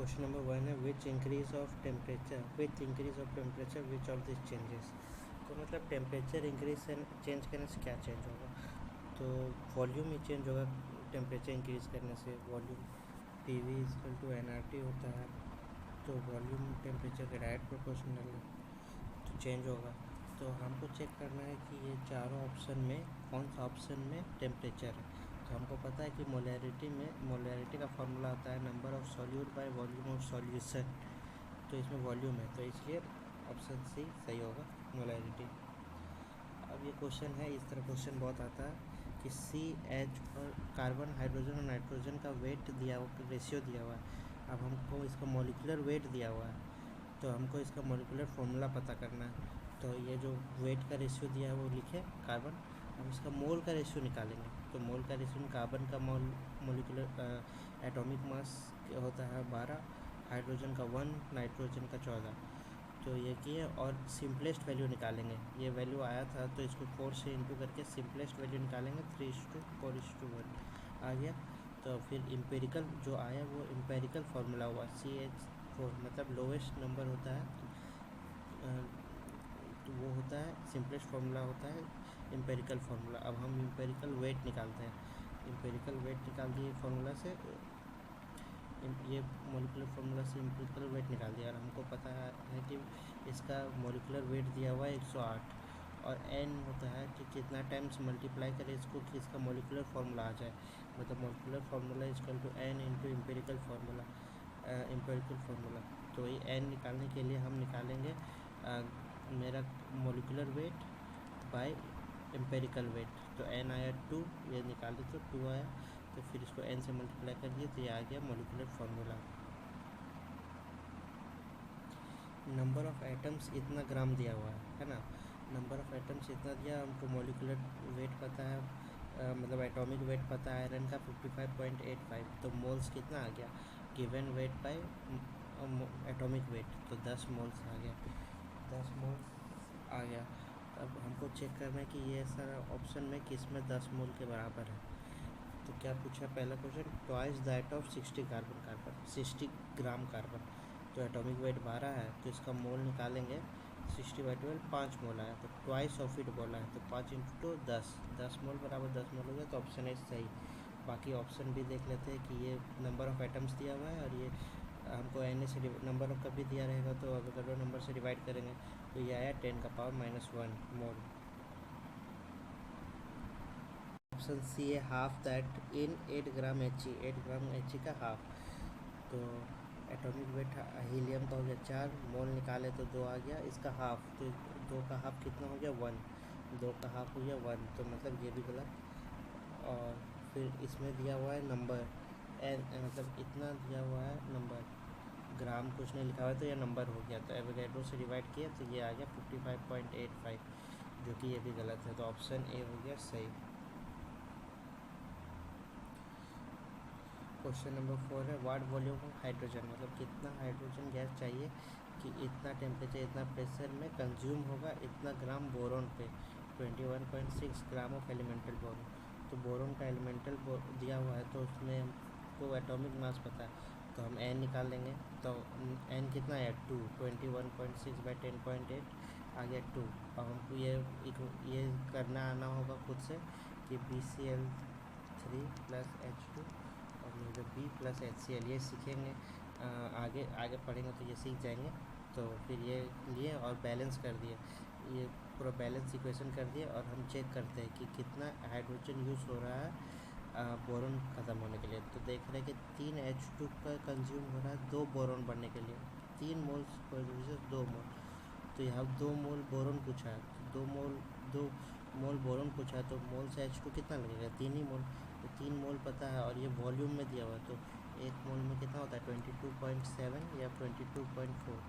Question number 1 है which increase of temperature which of this changes. तो मतलब temperature increase change करने से क्या चेंज होगा, तो वॉल्यूम ही चेंज होगा। टेम्परेचर इंक्रीज करने से volume PV equal to nRT होता है, तो वॉल्यूम टेम्परेचर के डायरेक्ट प्रोपोर्शनल है, तो चेंज होगा। तो हमको चेक करना है कि ये चारों ऑप्शन में कौन सा ऑप्शन में टेम्परेचर है। तो हमको पता है कि मोलैरिटी का फॉर्मूला होता है number of solute by volume of solution, तो इसमें वॉल्यूम है, तो इसलिए ऑप्शन सी सही होगा, मोलैरिटी। अब ये क्वेश्चन है, इस तरह क्वेश्चन बहुत आता है कि CH और कार्बन, हाइड्रोजन और नाइट्रोजन का वेट दिया हुआ, रेशियो दिया हुआ है। अब हमको इसका मॉलिक्यूलर वेट दिया हुआ है, तो हमको इसका मॉलिक्यूलर फॉर्मूला पता करना है। तो ये जो वेट का रेशियो दिया है वो लिखे कार्बन। अब इसका मोल का रेशियो निकालेंगे, तो मोल का रेशियो कार्बन का मॉलिक्यूलर एटॉमिक मास होता है 12, हाइड्रोजन का 1, नाइट्रोजन का 14। तो ये किए और सिंपलेस्ट वैल्यू निकालेंगे। ये वैल्यू आया था तो इसको 4 से इंटू करके सिंपलेस्ट वैल्यू निकालेंगे, 3:4:1 आ गया। तो फिर इम्पेरिकल जो आया वो इम्पेरिकल फार्मूला हुआ CH4, मतलब लोवेस्ट नंबर होता है, तो वो होता है सिंपलेस्ट फार्मूला होता है इम्पेरिकल फार्मूला। अब हम इम्पेरिकल वेट निकालते हैं, इम्पेरिकल वेट निकाल दिए फार्मूला से, ये मॉलिक्यूलर फार्मूला से इम्पेरिकल वेट निकाल दिया। और हमको पता है कि इसका मॉलिक्यूलर वेट दिया हुआ है 108, और n होता है कि कितना टाइम्स मल्टीप्लाई करें इसको कि इसका मॉलिक्यूलर फार्मूला आ जाए, मतलब molecular formula equal to n into empirical formula. तो ये n निकालने के लिए हम निकालेंगे मेरा molecular weight by empirical weight. तो n आया 2, ये निकाले तो 2 आया, तो फिर इसको n से मल्टीप्लाई कर दिए तो ये आ गया molecular formula. Number of atoms इतना ग्राम दिया हुआ है ना, नंबर ऑफ़ एटम्स इतना दिया, हमको मॉलिक्यूलर वेट पता है, मतलब एटॉमिक वेट पता है आयरन का 55.85, तो मोल्स कितना आ गया, given weight by atomic weight, तो 10 मोल्स आ गया, 10 मोल्स आ गया। अब हमको चेक करना है कि ये सारा ऑप्शन में किस में 10 मोल के बराबर है। तो क्या पूछा पहला question, twice that of 60 gram carbon, तो एटॉमिक वेट 12 है, तो इसका मोल निकालेंगे 60/12, 5 मोल आया, तो ट्वाइस ऑफ इट बोला है, तो 5 इंटू 10 मोल बराबर 10 मोल हो गया, तो ऑप्शन है सही। बाकी ऑप्शन भी देख लेते हैं कि ये नंबर ऑफ़ एटम्स दिया हुआ है, और ये हमको n से नंबर ऑफ कभी दिया रहेगा तो अगर नंबर से डिवाइड करेंगे तो ये आया 10⁻⁻1 मोल। ऑप्शन सी है half that in 8 gram He का हाफ। तो एटॉमिक वेट हीलियम का हो गया 4, मोल निकाले तो 2 आ गया, इसका हाफ, तो 2 का हाफ कितना हो गया 1, 2 का हाफ हो गया 1, तो मतलब ये भी गलत। और फिर इसमें दिया हुआ है नंबर n, मतलब इतना दिया हुआ है नंबर, ग्राम कुछ नहीं लिखा हुआ है, तो ये नंबर हो गया, तो एवोगैड्रो से डिवाइड किया तो ये आ गया 55.85, जो कि ये भी गलत है, तो ऑप्शन ए हो गया सही। क्वेश्चन नंबर 4 है वाट वॉल्यूम ऑफ हाइड्रोजन, मतलब कितना हाइड्रोजन गैस चाहिए कि इतना टेम्परेचर इतना प्रेशर में कंज्यूम होगा इतना ग्राम बोरोन पे, 21.6 ग्राम ऑफ एलिमेंटल बोरोन। तो बोरोन का एलिमेंटल दिया हुआ है, तो उसमें हमको एटॉमिक मास पता है, तो हम n निकाल लेंगे, तो n कितना है 2, 21.6/10.8 आ गया 2। अब हमको ये करना आना होगा खुद से कि BCl3 + H2 और ये जो B + HCl, ये सीखेंगे, आगे पढ़ेंगे तो ये सीख जाएंगे। तो फिर ये लिए और बैलेंस कर दिए, ये पूरा बैलेंस इक्वेशन कर दिए, और हम चेक करते हैं कि कितना हाइड्रोजन यूज़ हो रहा है बोरोन ख़त्म होने के लिए। तो देख रहे हैं कि 3 H2 का कंज्यूम हो रहा है 2 बोरोन बनने के लिए, 3 मोल्स पर 2 मोल, तो यहाँ 2 मोल बोरोन पूछा है, तो 2 मोल बोरोन पूछा है, तो मोल से H2 कितना लगेगा 3 ही मोल, तो 3 मोल पता है, और ये वॉल्यूम में दिया हुआ है, तो 1 मोल में कितना होता है 22.7 या 22.4,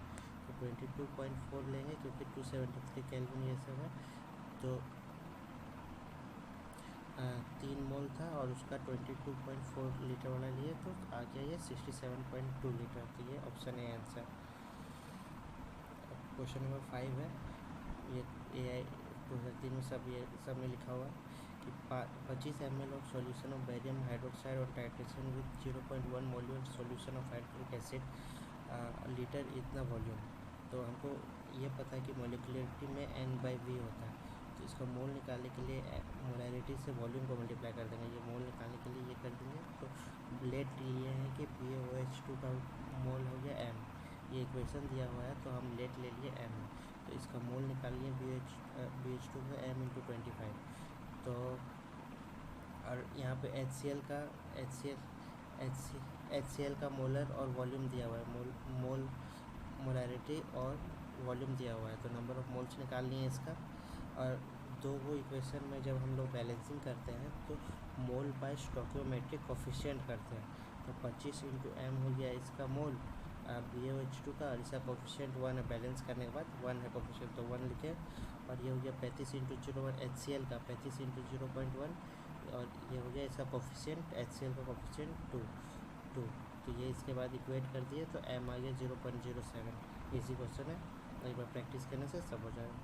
तो 22.4 लेंगे क्योंकि 273 केल्विन ये सब है, तो 3 मोल था और उसका 22.4 लीटर वाला लिए, तो आ गया ये 67.2 लीटर, तो ये option A answer. Question number 5 है, ये AI 2003 में सब में लिखा हुआ है कि 25 ml of solution of barium hydroxide और titration with 0.1 molar solution of hydrochloric acid litre इतना वॉल्यूम। तो हमको ये पता है कि मोलिकुलरिटी में N/V होता है, तो इसका मोल निकालने के लिए मोलैरिटी से वॉल्यूम को मल्टीप्लाई कर देंगे। ये मोल निकालने के लिए ये कर देंगे। तो लेट ये है कि PaOH2 का मोल हो गया m, ये इक्वेशन दिया हुआ है तो हम लेट ले लिए m। तो इसका मोल निकालिए BH2 का m/25। तो और यहाँ पे HCl का मोलर और वॉल्यूम दिया हुआ है, मोलैरिटी और वॉल्यूम दिया हुआ है। तो नंबर ऑफ मोल्स निकालनी है इसका। और दो वो इक्वेशन में जब हम लोग बैलेंसिंग करते हैं तो मोल बाय स्टोइकियोमेट्रिक कोफिशिएंट करते हैं। तो 25 × m हो गया इसका मोल BaOH2 का, और इसका कोफिशिएंट 1 है। बैलेंस करने के बाद 1 है कोफिशिएंट, तो 1 लिखे। और ये हो गया 35 × 0 HCl का 35 × 0.1, और ये हो गया इसका कोफिशिएंट HCl का कोफिशिएंट 2। तो ये इसके बाद इक्वेट कर दिए तो m आ गया 0.07। इजी क्वेश्चन है, एक बार प्रैक्टिस करने से सब हो जाएगा।